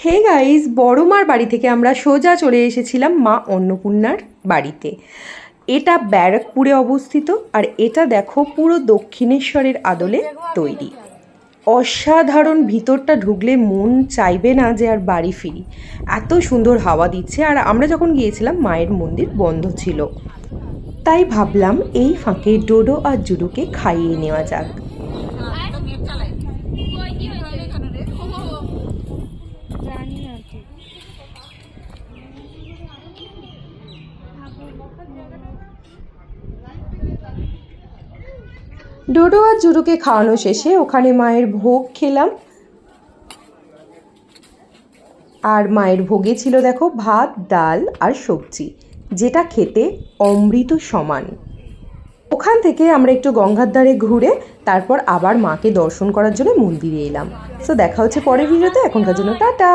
Hey guys, বড়মার বাড়ি থেকে আমরা সোজা চলে এসেছিলাম মা অন্নপূর্ণার বাড়িতে। এটা ব্যারাকপুরে অবস্থিত, আর এটা দেখো পুরো দক্ষিণেশ্বরের আদলে তৈরি। অসাধারণ, ভিতরটা ঢুকলে মন চাইবে না যে আর বাড়ি ফিরি, এত সুন্দর হাওয়া দিচ্ছে। আর আমরা যখন গিয়েছিলাম মায়ের মন্দির বন্ধ ছিল, তাই ভাবলাম এই ফাঁকে ডোডো আর জুডুকে খাইয়ে নেওয়া যাক। ডোডো আর জুডুকে খাওয়ানো শেষে ওখানে মায়ের ভোগ খেলাম। আর মায়ের ভোগে ছিল দেখো ভাত, ডাল আর সবজি, যেটা খেতে অমৃত সমান। ওখান থেকে আমরা একটু গঙ্গার ধারে ঘুরে তারপর আবার মাকে দর্শন করার জন্য মন্দিরে এলাম। সো দেখা হচ্ছে পরের ভিডিওতে, এখনকার জন্য টাটা।